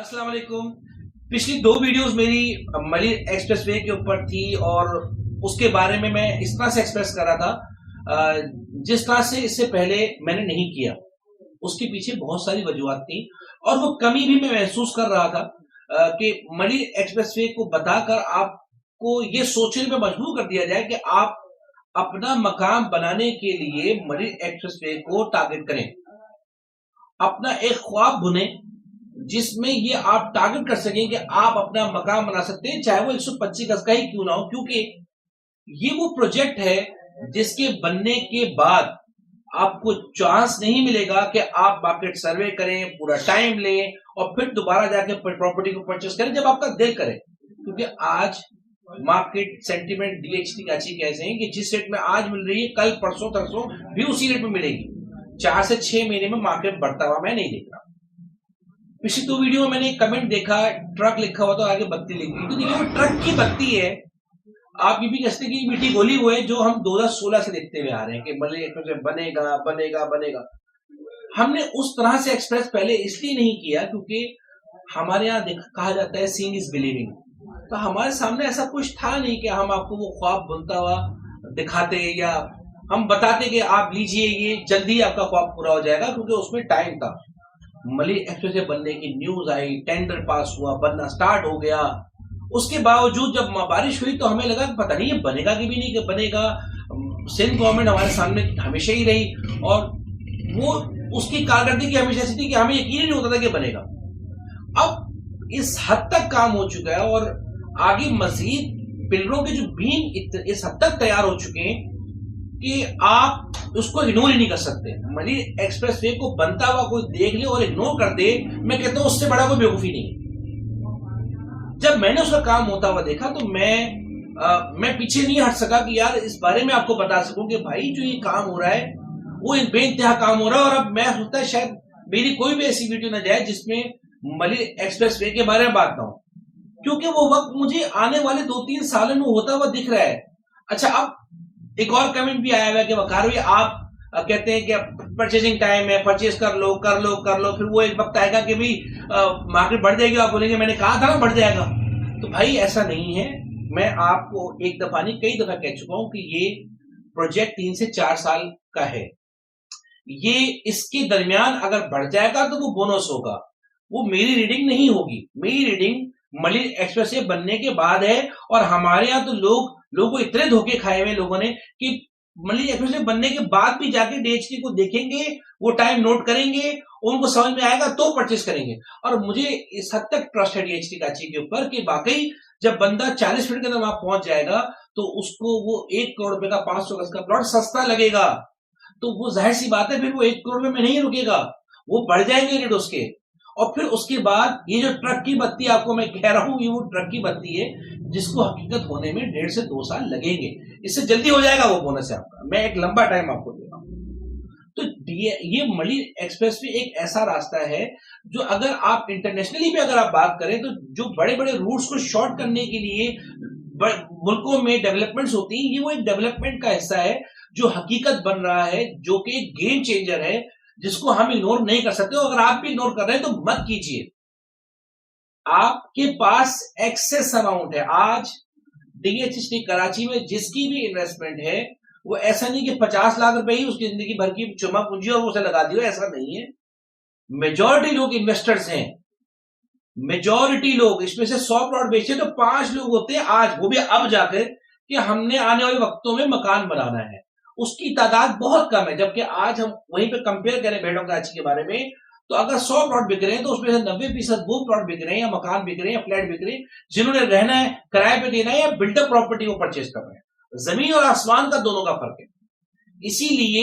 अस्सलाम वालेकुम। पिछली दो वीडियोस मेरी मली एक्सप्रेसवे के ऊपर थी और उसके बारे में मैं इस तरह से एक्सप्रेस कर रहा था जिस तरह से इससे पहले मैंने नहीं किया। उसके पीछे बहुत सारी वजूहत थी और वो कमी भी मैं महसूस कर रहा था कि मली एक्सप्रेसवे को बताकर आपको ये सोचने पे मजबूर कर दिया जाए कि आप अपना मकाम बनाने के लिए मली एक्सप्रेसवे को टारगेट करें, अपना एक ख्वाब बुने जिसमें ये आप टारगेट कर सकें कि आप अपना मकाम बना सकते हैं, चाहे वो 125 गज का ही क्यों ना हो, क्योंकि ये वो प्रोजेक्ट है जिसके बनने के बाद आपको चांस नहीं मिलेगा कि आप मार्केट सर्वे करें, पूरा टाइम लें और फिर दोबारा जाके प्रॉपर्टी को परचेस करें जब आपका दिल करे। क्योंकि आज मार्केट सेंटीमेंट डीएचटी काची कैसे हैं कि जिस रेट में आज मिल रही है कल परसों तरसों भी उसी रेट में मिलेगी। 4 से 6 महीने में मार्केट बढ़ता हुआ मैं नहीं देख रहा। पिछली दो वीडियो में मैंने एक कमेंट देखा, ट्रक लिखा हुआ तो आगे बत्ती लिखी, तो देखिए वो ट्रक की बत्ती है। आप ये भी कह सकते कि मीठी गोली वो है जो हम 2016 से देखते हुए आ रहे हैं कि मली एक्सप्रेस बनेगा बनेगा बनेगा। हमने उस तरह से एक्सप्रेस पहले इसलिए नहीं किया क्योंकि हमारे यहाँ कहा जाता है सीइंग इज बिलीविंग। तो हमारे सामने ऐसा कुछ था नहीं कि हम आपको वो ख्वाब बुनता हुआ दिखाते या हम बताते कि आप लीजिए ये जल्दी आपका ख्वाब पूरा हो जाएगा, क्योंकि उसमें टाइम था। मली एक्सप्रेस बनने की न्यूज आई, टेंडर पास हुआ, बनना स्टार्ट हो गया। उसके बावजूद जब बारिश हुई तो हमें लगा कि पता नहीं ये बनेगा कि भी नहीं कि बनेगा। सिंध गवर्नमेंट हमारे सामने हमेशा ही रही और वो उसकी कारकर्दगी हमेशा ऐसी थी कि हमें यकीन ही नहीं होता था कि बनेगा। अब इस हद तक काम हो चुका है और आगे मजीद पिलरों के जो बीम इस हद तक तैयार हो चुके हैं कि आप उसको इग्नोर ही नहीं कर सकते। मली एक्सप्रेसवे को बनता हुआ कोई देख ले और इग्नोर कर दे, मैं कहता हूं उससे बड़ा कोई बेवकूफी नहीं। जब मैंने उसका काम होता हुआ देखा तो मैं पीछे नहीं हट सका कि यार इस बारे में आपको बता सकूं कि भाई जो ये काम हो रहा है वो बेइंतहा काम हो रहा है। और अब मैं सोचता है शायद मेरी कोई भी ऐसी वीडियो न जाए जिसमें मली एक्सप्रेसवे के बारे में बात ना हो, क्योंकि वो वक्त मुझे आने वाले 2-3 सालों में होता हुआ दिख रहा है। अच्छा, अब एक और कमेंट भी आया हुआ है कि वकार भाई आप कहते हैं कि परचेजिंग टाइम है, परचेज कर लो कर लो कर लो, फिर वो एक वक्त आएगा कि भी मार्केट बढ़ जाएगी, आप बोलेंगे मैंने कहा था ना बढ़ जाएगा। तो भाई ऐसा नहीं है। मैं आपको एक दफा नहीं कई दफा कह चुका हूं कि ये प्रोजेक्ट 3 से 4 साल का है। ये इसके दरमियान अगर बढ़ जाएगा तो वो बोनस होगा, वो मेरी रीडिंग नहीं होगी। मेरी रीडिंग मली एक्सप्रेस बनने के बाद है। और हमारे यहाँ तो लोगों को इतने धोखे खाए हुए लोगों ने कि मली एक्सप्रेस बनने के बाद भी जाके डीएचटी को देखेंगे, वो टाइम नोट करेंगे, उनको समझ में आएगा तो परचेस करेंगे। और मुझे इस हद तक ट्रस्ट है डीएचटी काची के ऊपर कि वाकई जब बंदा 40 मिनट के अंदर वहां पहुंच जाएगा तो उसको वो 1 करोड़ रुपए का 500 गज का प्लॉट सस्ता लगेगा। तो वो जाहिर सी बात है फिर वो 1 करोड़ में नहीं रुकेगा, वो बढ़ जाएंगे रेट उसके। और फिर उसके बाद ये जो ट्रक की बत्ती आपको मैं कह रहा हूं, ये वो ट्रक की बत्ती है जिसको हकीकत होने में 1.5 से 2 साल लगेंगे। इससे जल्दी हो जाएगा वो बोनस है आपका, मैं एक लंबा टाइम आपको दे रहा हूं। तो ये मली एक्सप्रेस में एक ऐसा रास्ता है जो अगर आप इंटरनेशनली भी अगर आप बात करें तो जो बड़े बड़े रूट्स को शॉर्ट करने के लिए मुल्कों में डेवलपमेंट्स होती हैं, ये वो एक डेवलपमेंट का हिस्सा है जो हकीकत बन रहा है, जो कि एक गेम चेंजर है जिसको हम इग्नोर नहीं कर सकते। अगर आप भी इग्नोर कर रहे हैं तो मत कीजिए। आपके पास एक्सेस अमाउंट है। आज डीएचटी कराची में जिसकी भी इन्वेस्टमेंट है वो ऐसा नहीं कि 50 लाख रुपए ही उसकी जिंदगी भर की जमा पूंजी और उसे लगा दियो, ऐसा नहीं है। मेजॉरिटी लोग इन्वेस्टर्स हैं, मेजॉरिटी लोग इसमें से 100 प्लॉट बेचे तो 5 लोग होते हैं आज, वो भी अब जाकर कि हमने आने वाले वक्तों में मकान बनाना है। उसकी तादाद बहुत कम है। जबकि आज हम वहीं पे कंपेयर करें बेडों कराची के बारे में तो अगर 100 प्लॉट बिक रहे हैं तो उसमें से 90% वो प्लॉट बिक रहे हैं या मकान बिक रहे हैं या फ्लैट बिक रहे हैं जिन्होंने रहना है, किराए पे देना है या बिल्डअप प्रॉपर्टी को परचेज कर रहे हैं। जमीन और आसमान का दोनों का फर्क है। इसीलिए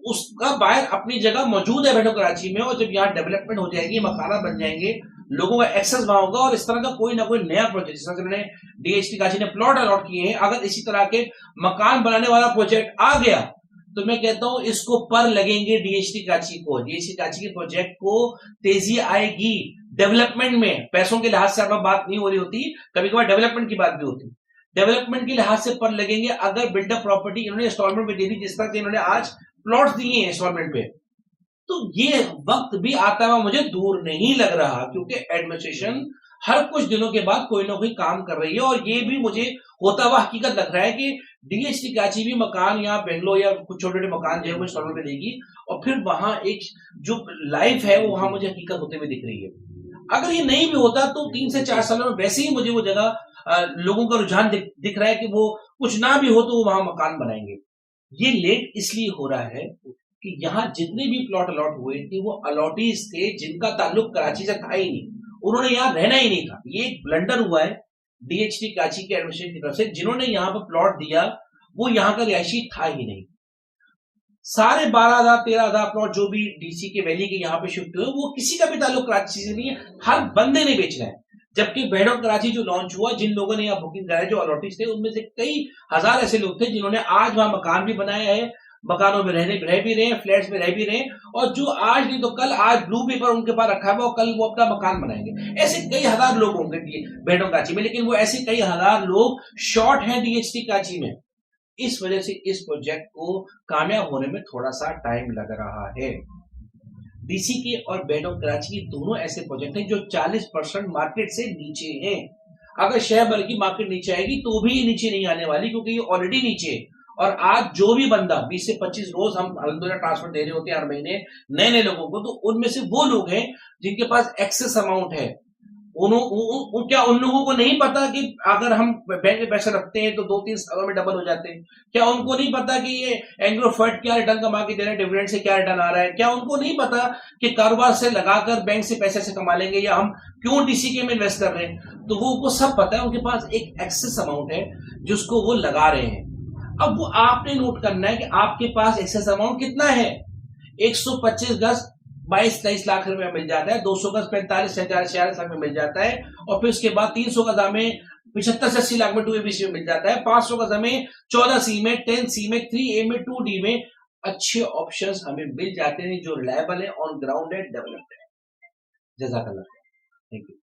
उसका बायर अपनी जगह मौजूद है बेडों कराची में, और जब यहाँ डेवलपमेंट हो जाएगी, मकाना बन जाएंगे, लोगों का एक्सेस वहां होगा और इस तरह का कोई ना कोई नया प्रोजेक्ट जिस तरह से डीएचटी काची ने प्लॉट अलॉट किए हैं, अगर इसी तरह के मकान बनाने वाला प्रोजेक्ट आ गया तो मैं कहता हूं इसको पर लगेंगे डीएचटी काची को। डीएचटी काची के प्रोजेक्ट को तेजी आएगी डेवलपमेंट में। पैसों के लिहाज से अब बात नहीं हो रही होती, कभी कभार डेवलपमेंट की बात भी होती। डेवलपमेंट के लिहाज से पर लगेंगे अगर बिल्डअप प्रॉपर्टी इन्होंने इंस्टॉलमेंट पे दे दी, जिस तरह से इन्होंने आज प्लॉट्स दिए हैं इंस्टॉलमेंट पे, तो ये वक्त भी आता हुआ मुझे दूर नहीं लग रहा, क्योंकि एडमिनिस्ट्रेशन हर कुछ दिनों के बाद कोई ना कोई काम कर रही है। और ये भी मुझे होता हुआ हकीकत लग रहा है कि डीएचटी कराची भी मकान या बेंगलोर या कुछ छोटे छोटे मकान जो है मुझे सड़कों पे देगी, और फिर वहां एक जो लाइफ है वो वहां मुझे हकीकत होते हुए दिख रही है। अगर ये नहीं भी होता तो 3 से 4 सालों में वैसे ही मुझे वो जगह लोगों का रुझान दिख रहा है कि वो कुछ ना भी हो तो वो वहां मकान बनाएंगे। ये लेट इसलिए हो रहा है कि यहाँ जितने भी प्लॉट अलॉट हुए थे वो अलॉटीज थे जिनका ताल्लुक कराची से था ही नहीं, उन्होंने यहाँ रहना ही नहीं था। ये एक ब्लंडर हुआ है डीएचटी कराची के एडमिनिस्ट्रेशन की तरफ से, जिन्होंने यहाँ पर प्लॉट दिया वो यहाँ का रिहायशी था ही नहीं। सारे 12,000 13,000 प्लॉट जो भी डीसी के वैली के यहाँ पे शिफ्ट हुए वो किसी का भी ताल्लुक कराची से नहीं है, हर बंदे ने बेचना है। जबकि बेड ऑफ कराची जो लॉन्च हुआ, जिन लोगों ने यहाँ बुकिंग कराया जो अलॉटीज थे, उनमें से कई हजार ऐसे लोग थे जिन्होंने आज वहां मकान भी बनाया है, मकानों में रह भी रहे हैं, फ्लैट्स में रह भी रहे हैं, और जो आज नहीं तो कल आज ब्लू पेपर उनके पास रखा हुआ, कल वो अपना मकान बनाएंगे। ऐसे कई हजार लोग होंगे बेड ऑफ कराची में, लेकिन वो ऐसे कई हजार लोग शॉर्ट हैं डीएचटी कराची में। इस वजह से इस प्रोजेक्ट को कामयाब होने में थोड़ा सा टाइम लग रहा है। डीसी के और बेड ऑफ कराची के दोनों ऐसे प्रोजेक्ट हैं जो 40% मार्केट से नीचे हैं। अगर शहर भर की मार्केट नीचे आएगी तो भी ये नीचे नहीं आने वाली, क्योंकि ये ऑलरेडी नीचे है। और आज जो भी बंदा 20 से 25 रोज हम अल्हम्दुलिल्लाह ट्रांसफर दे रहे होते हैं हर महीने नए नए लोगों को, तो उनमें से वो लोग हैं जिनके पास एक्सेस अमाउंट है। क्या उन लोगों को नहीं पता कि अगर हम बैंक में पैसे रखते हैं तो 2-3 सालों में डबल हो जाते हैं? क्या उनको नहीं पता कि ये एंग्रो फर्ट क्या रिटर्न कमा के दे रहे हैं, डिविडेंड से क्या रिटर्न आ रहा है? क्या उनको नहीं पता कि कारोबार से लगाकर बैंक से पैसे से कमा लेंगे, या हम क्यों डीसीके में इन्वेस्ट कर रहे हैं? तो वो सब पता है, उनके पास एक एक्सेस अमाउंट है जिसको वो लगा रहे हैं। अब वो आपने नोट करना है कि आपके पास एक्सेस अमाउंट कितना है। 125 गज 22-23 लाख रुपए में मिल जाता है, 200 गज 45-46 लाख में मिल जाता है, और फिर उसके बाद 300 गज हमें 75 से 80 लाख में 2ABC में मिल जाता है, 500 गज हमें 14C में, 10C में, 3A में, 2D में अच्छे ऑप्शंस हमें मिल जाते हैं जो रिलायबल है, ऑन ग्राउंड है, डेवलप्ड है। जज़ाकल्लाह। Thank you.